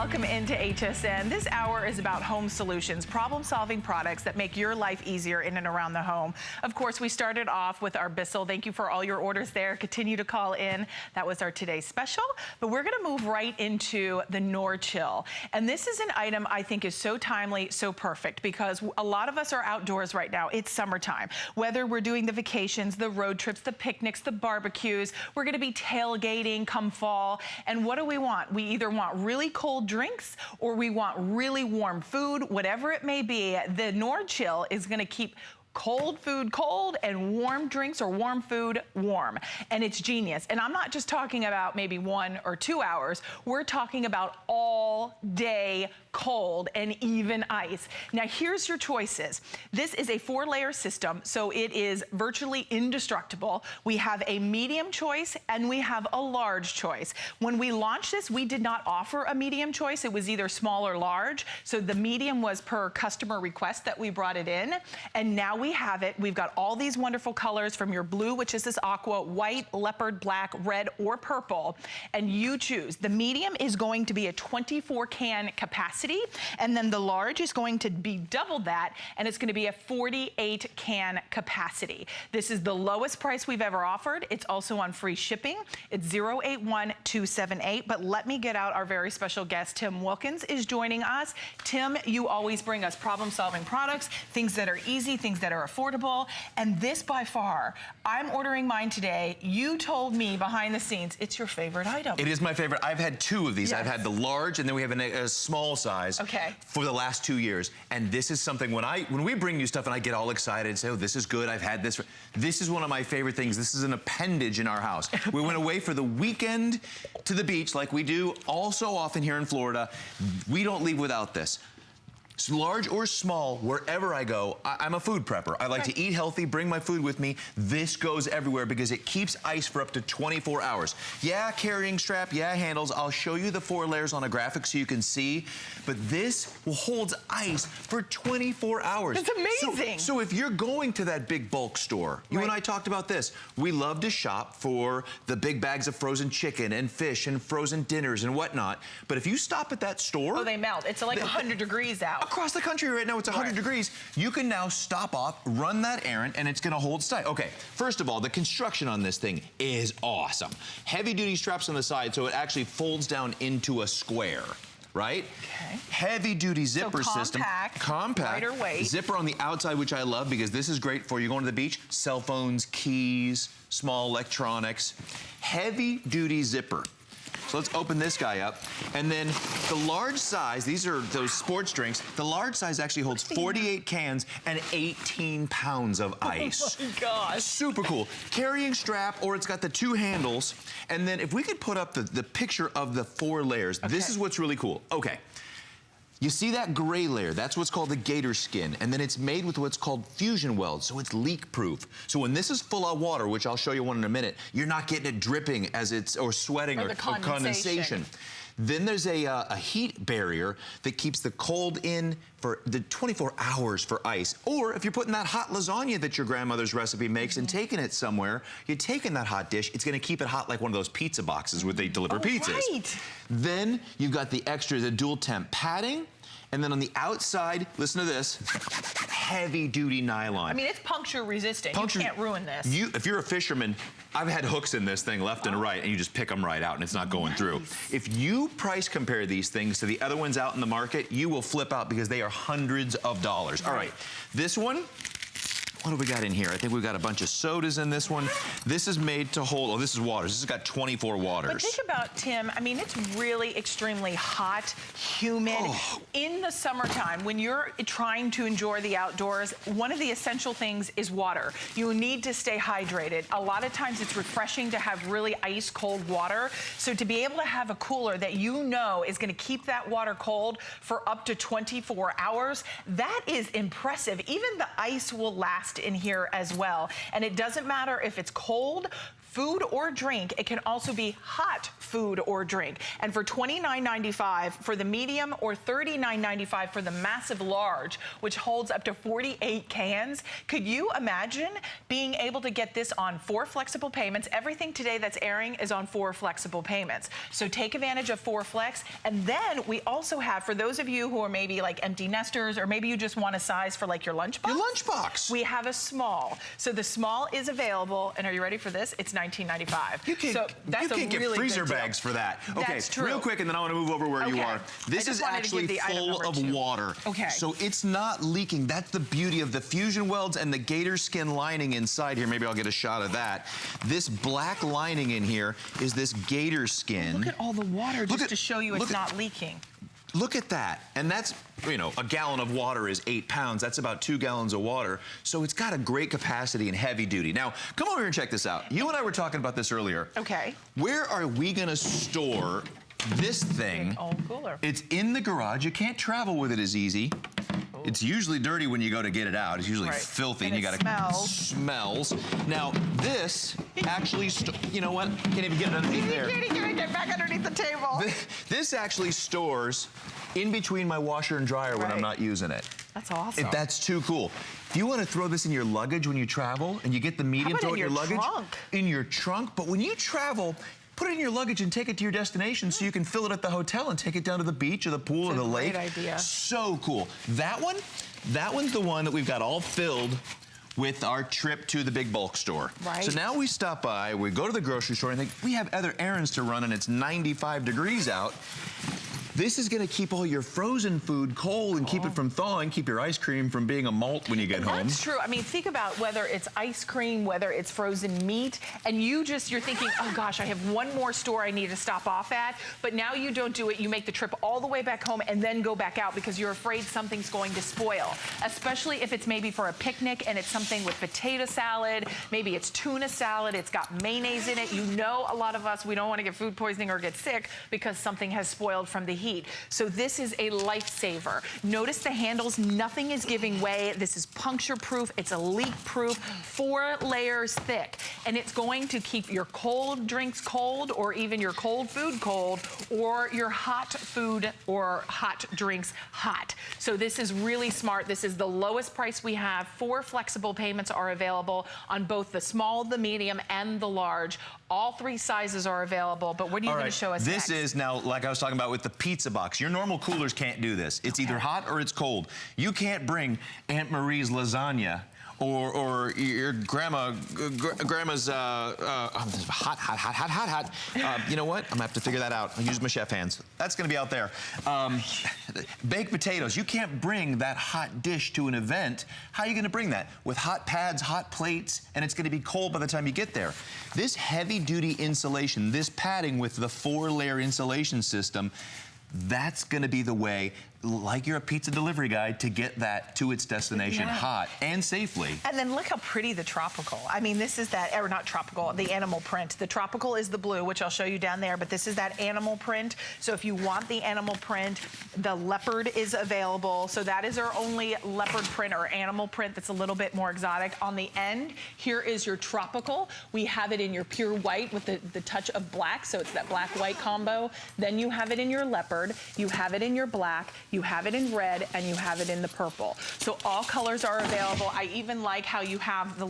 Welcome into HSN. This hour is about home solutions, problem-solving products that make your life easier in and around the home. Of course, we started off with our Bissell. Thank you for all your orders there. Continue to call in. That was our today's special. But we're going to move right into the NorChill. And this is an item I think is so timely, so perfect, because a lot of us are outdoors right now. It's summertime. Whether we're doing the vacations, the road trips, the picnics, the barbecues, we're going to be tailgating come fall. And what do we want? We either want really cold drinks or we want really warm food, whatever it may be. The NorChill is going to keep cold food cold and warm drinks or warm food warm. And it's genius. And I'm not just talking about maybe 1 or 2 hours. We're talking about all day cold and even ice. Now here's your choices. This is a 4-layer system, so it is virtually indestructible. We have a medium choice and we have a large choice. When we launched this, we did not offer a medium choice. It was either small or large. So the medium was per customer request that we brought it in. And now we have it. We've got all these wonderful colors from your blue, which is this aqua, white, leopard, black, red, or purple. And you choose. The medium is going to be a 24-can capacity. And then the large is going to be double that, and it's going to be a 48-can capacity. This is the lowest price we've ever offered. It's also on free shipping. It's 081278. But let me get out our very special guest. Tim Wilkins is joining us. Tim, you always bring us problem-solving products, things that are easy, things that are affordable. And this by far, I'm ordering mine today. You told me behind the scenes, it's your favorite item. It is my favorite. I've had 2 of these. Yes. I've had the large, and then we have a small size. Okay. For the last 2 years. And this is something when we bring you stuff and I get all excited and say, oh, this is good, I've had this. This is one of my favorite things. This is an appendage in our house. We went away for the weekend to the beach like we do all so often here in Florida. We don't leave without this. Large or small, wherever I go, I'm a food prepper. I like to eat healthy, bring my food with me. This goes everywhere because it keeps ice for up to 24 hours. Yeah, carrying strap, yeah, handles. I'll show you the 4 layers on a graphic so you can see. But this holds ice for 24 hours. It's amazing. So if you're going to that big bulk store, you and I talked about this. We love to shop for the big bags of frozen chicken and fish and frozen dinners and whatnot. But if you stop at that store... Oh, they melt. It's like 100 degrees out. Across the country right now, it's 100 degrees. You can now stop off, run that errand, and it's gonna hold tight. Okay, first of all, the construction on this thing is awesome. Heavy duty straps on the side, so it actually folds down into a square. Right? Okay. Heavy duty zipper system. Compact. Lighter weight. Zipper on the outside, which I love because this is great for you going to the beach. Cell phones, keys, small electronics. Heavy duty zipper. So let's open this guy up. And then the large size, these are those sports drinks. The large size actually holds 48 cans and 18 pounds of ice. Oh my gosh. Super cool. Carrying strap, or it's got the 2 handles. And then if we could put up the picture of the 4 layers, this is what's really cool. Okay. You see that gray layer, that's what's called the gator skin, and then it's made with what's called fusion weld, so it's leak proof. So when this is full of water, which I'll show you one in a minute, you're not getting it dripping as it's, or sweating or condensation. Then there's a heat barrier that keeps the cold in for the 24 hours for ice. Or if you're putting that hot lasagna that your grandmother's recipe makes and taking it somewhere, you're taking that hot dish, it's gonna keep it hot like one of those pizza boxes where they deliver pizzas. Right. Then you've got the extra, the DualTemp padding. And then on the outside, listen to this, heavy duty nylon. I mean, it's puncture resistant. You can't ruin this. If you're a fisherman, I've had hooks in this thing left and right, and you just pick them right out and it's not going through. If you price compare these things to the other ones out in the market, you will flip out because they are hundreds of dollars. All right, this one, what do we got in here? I think we've got a bunch of sodas in this one. This is made to hold, oh, this is waters. This has got 24 waters. But think about, Tim, I mean, it's really extremely hot, humid. In the summertime, when you're trying to enjoy the outdoors, one of the essential things is water. You need to stay hydrated. A lot of times it's refreshing to have really ice cold water. So to be able to have a cooler that you know is gonna keep that water cold for up to 24 hours, that is impressive. Even the ice will last in here as well. And it doesn't matter if it's cold, food or drink. It can also be hot food or drink. And for $29.95 for the medium or $39.95 for the massive large, which holds up to 48 cans, could you imagine being able to get this on 4 flexible payments? Everything today that's airing is on 4 flexible payments. So take advantage of 4 Flex. And then we also have, for those of you who are maybe like empty nesters, or maybe you just want a size for like your lunchbox. Your lunchbox. We have a small. So the small is available, and are you ready for this? It's $19.95. You can get freezer bags for that. Okay, that's true. Real quick, and then I want to move over where you are. This is actually full of water. Okay. So it's not leaking. That's the beauty of the fusion welds and the gator skin lining inside here. Maybe I'll get a shot of that. This black lining in here is this gator skin. Look at all the water just to show you it's not leaking. Look at that. And that's, you know, a gallon of water is 8 pounds. That's about 2 gallons of water. So it's got a great capacity and heavy duty. Now, come over here and check this out. You and I were talking about this earlier. Okay. Where are we going to store this thing? Big old cooler. It's in the garage. You can't travel with it as easy. It's usually dirty when you go to get it out. It's usually filthy, and you gotta smells. Now this actually, you know what? Can't even get it underneath there. Can't get back underneath the table. This actually stores in between my washer and dryer when I'm not using it. That's awesome. That's too cool. If you want to throw this in your luggage when you travel, and you get the medium, throw it in your luggage. In your trunk. But when you travel, put it in your luggage and take it to your destination so you can fill it at the hotel and take it down to the beach or the pool or the lake. Great idea. So cool. That one's the one that we've got all filled with our trip to the big bulk store. Right. So now we stop by, we go to the grocery store and think, we have other errands to run and it's 95 degrees out. This is gonna keep all your frozen food cold and keep it from thawing, keep your ice cream from being a malt when you get home. That's true. I mean, think about whether it's ice cream, whether it's frozen meat, and you're thinking, oh gosh, I have one more store I need to stop off at, but now you don't do it. You make the trip all the way back home and then go back out because you're afraid something's going to spoil, especially if it's maybe for a picnic and it's something with potato salad, maybe it's tuna salad, it's got mayonnaise in it. You know, a lot of us, we don't want to get food poisoning or get sick because something has spoiled from the heat. So this is a lifesaver. Notice the handles, nothing is giving way. This is puncture proof, it's a leak proof, 4 layers thick. And it's going to keep your cold drinks cold, or even your cold food cold, or your hot food or hot drinks hot. So this is really smart. This is the lowest price we have. 4 flexible payments are available on both the small, the medium, and the large. All 3 sizes are available, but what are you going to show us next? This is now, like I was talking about with the pizza box. Your normal coolers can't do this. It's either hot or it's cold. You can't bring Aunt Marie's lasagna or your grandma's hot. You know what? I'm gonna have to figure that out. I'll use my chef hands. That's gonna be out there. Baked potatoes. You can't bring that hot dish to an event. How are you gonna bring that? With hot pads, hot plates, and it's gonna be cold by the time you get there. This heavy duty insulation, this padding with the 4-layer insulation system, that's gonna be the way, like you're a pizza delivery guy, to get that to its destination hot and safely. And then look how pretty the tropical. I mean, this is that, or not tropical, the animal print. The tropical is the blue, which I'll show you down there, but this is that animal print. So if you want the animal print, the leopard is available. So that is our only leopard print or animal print that's a little bit more exotic. On the end, here is your tropical. We have it in your pure white with the touch of black, so it's that black-white combo. Then you have it in your leopard, you have it in your black, you have it in red, and you have it in the purple. So all colors are available. I even like how you have the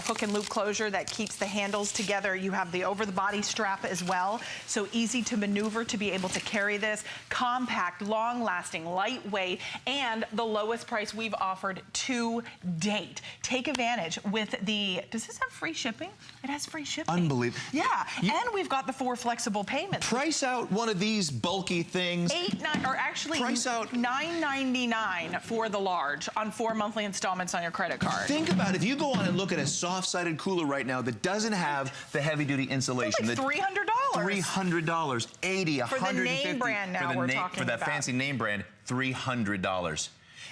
hook and loop closure that keeps the handles together. You have the over-the-body strap as well. So easy to maneuver to be able to carry this. Compact, long-lasting, lightweight, and the lowest price we've offered to date. Take advantage with the, does this have free shipping? It has free shipping. Unbelievable. Yeah, and we've got the 4 flexible payments. Price out one of these bulky things. Price out $9.99 for the large on 4 monthly installments on your credit card. Think about if you go on and look at a soft-sided cooler right now that doesn't have the heavy-duty insulation. It's like $300. $300, $80, $150. For the name brand now we're talking about. For that fancy name brand, $300.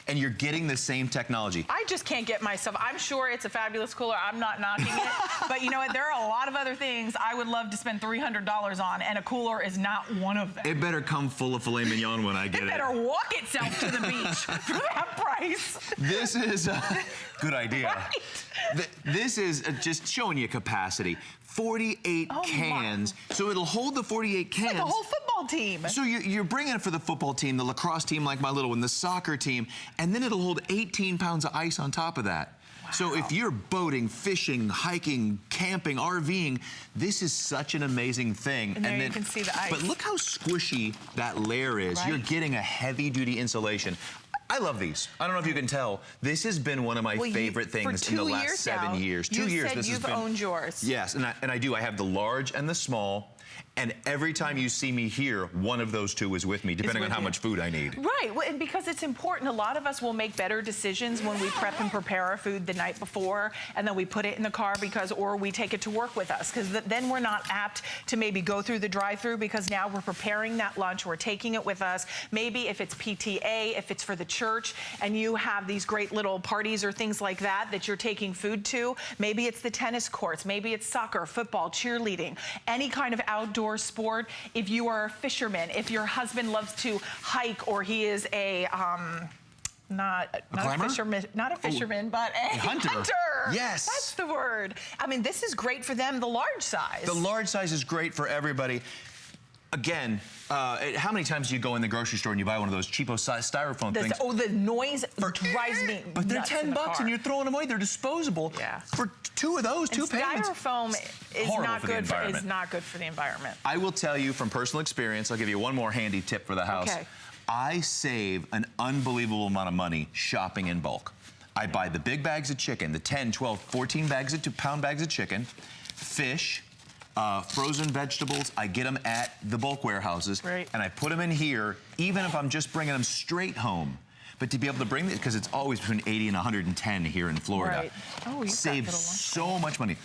And you're getting the same technology. I just can't get myself, I'm sure it's a fabulous cooler, I'm not knocking it, but you know what, there are a lot of other things I would love to spend $300 on, and a cooler is not one of them. It better come full of filet mignon when I get it. It better walk itself to the beach for that price. This is a good idea. Right. This is just showing you capacity. 48 cans. So it'll hold the 48 cans. It's like a whole football team. So you're bringing it for the football team, the lacrosse team like my little one, the soccer team, and then it'll hold 18 pounds of ice on top of that. Wow. So if you're boating, fishing, hiking, camping, RVing, this is such an amazing thing. And then you can see the ice. But look how squishy that layer is. Right. You're getting a heavy-duty insulation. I love these. I don't know if you can tell. This has been one of my favorite things in the last 7 years. 2 years. You said you've owned yours. Yes, and I do. I have the large and the small. And every time you see me here, one of those two is with me, depending on how much food I need. Right, well, and because it's important, a lot of us will make better decisions when we prep and prepare our food the night before, and then we put it in the car or we take it to work with us, because then we're not apt to maybe go through the drive-through, because now we're preparing that lunch, we're taking it with us. Maybe if it's PTA, if it's for the church, and you have these great little parties or things like that you're taking food to, maybe it's the tennis courts, maybe it's soccer, football, cheerleading, any kind of outdoor sport. If you are a fisherman, if your husband loves to hike, or he is a not a fisherman, but a hunter. Yes. That's the word. I mean, this is great for them, the large size. The large size is great for everybody. Again, how many times do you go in the grocery store and you buy one of those cheapo styrofoam things? Oh, the noise drives me nuts. But they're 10 bucks and you're throwing them away. They're disposable. Yeah. For two of those, two payments. Styrofoam is not good for the environment. I will tell you from personal experience, I'll give you one more handy tip for the house. Okay. I save an unbelievable amount of money shopping in bulk. I buy the big bags of chicken, the 10, 12, 14 pound bags of chicken, fish, frozen vegetables. I get them at the bulk warehouses, and I put them in here, even if I'm just bringing them straight home. But to be able to bring this, because it's always between 80 and 110 here in Florida, saves so much money.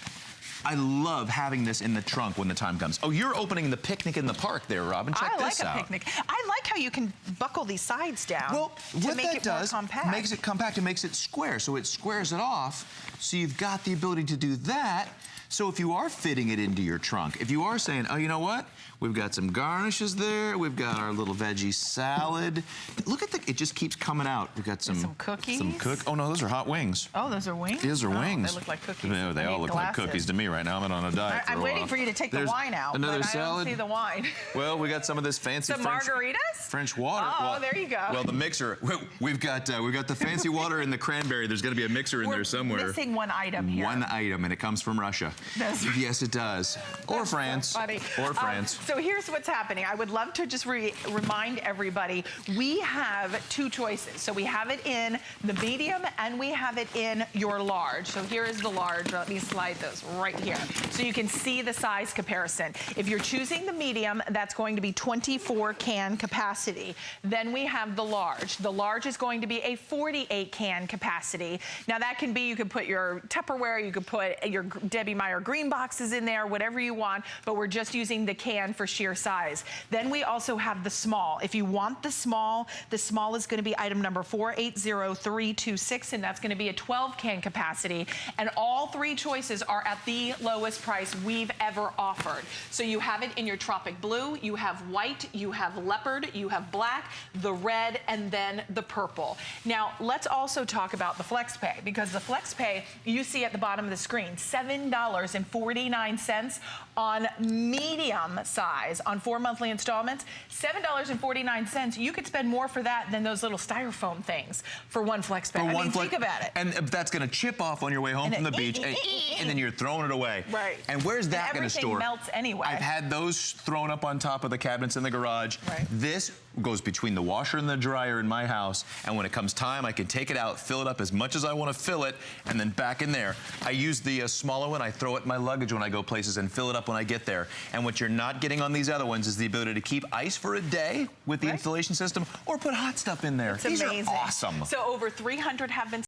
I love having this in the trunk when the time comes. Oh, you're opening the picnic in the park there, Robin. Check this out. I like a picnic. I like how you can buckle these sides down. Well, what that does, makes it compact and makes it square, so it squares it off. So you've got the ability to do that. So if you are fitting it into your trunk, if you are saying, oh, you know what? We've got some garnishes there. We've got our little veggie salad. Look at it just keeps coming out. We've got some cookies. Oh, no, those are hot wings. Oh, those are wings? Those are wings. They look like cookies. No, they all look like cookies to me right now. I'm on a diet. I'm waiting for you to take the wine out. Another salad. I don't see the wine. Well, we got some of this fancy margaritas? French water. Oh, well, there you go. Well, the mixer. We've got the fancy water and the cranberry. There's going to be a mixer in there somewhere. We're missing one item here. One item, and it comes from Russia. Yes, it does. Or France. So funny. Or France. So here's what's happening. I would love to just remind everybody, we have two choices. So we have it in the medium and we have it in your large. So here is the large. Let me slide those right here. So you can see the size comparison. If you're choosing the medium, that's going to be 24 can capacity. Then we have the large. The large is going to be a 48 can capacity. Now that can be, you could put your Tupperware, you could put your Debbie Meyer green boxes in there, whatever you want, but we're just using the can for sheer size. Then we also have the small. If you want the small is going to be item number 480326, and that's going to be a 12 can capacity. And all three choices are at the lowest price we've ever offered. So you have it in your tropic blue, you have white, you have leopard, you have black, the red, and then the purple. Now, let's also talk about the FlexPay, because the FlexPay, you see at the bottom of the screen, $7.49 on medium size on 4 monthly installments. $7.49. You could spend more for that than those little styrofoam things for one FlexPay. I mean, think about it. And that's going to chip off on your way home from the beach, and then you're throwing it away. Right. And where's that going to store? Everything melts anyway. I've had those thrown up on top of the cabinets in the garage. Right. This goes between the washer and the dryer in my house, and when it comes time, I can take it out, fill it up as much as I want to fill it, and then back in there. I use the smaller one. I throw it in my luggage when I go places and fill it up when I get there. And what you're not getting on these other ones is the ability to keep ice for a day with the installation system, or put hot stuff in there. It's These amazing. are awesome. So over 300 have been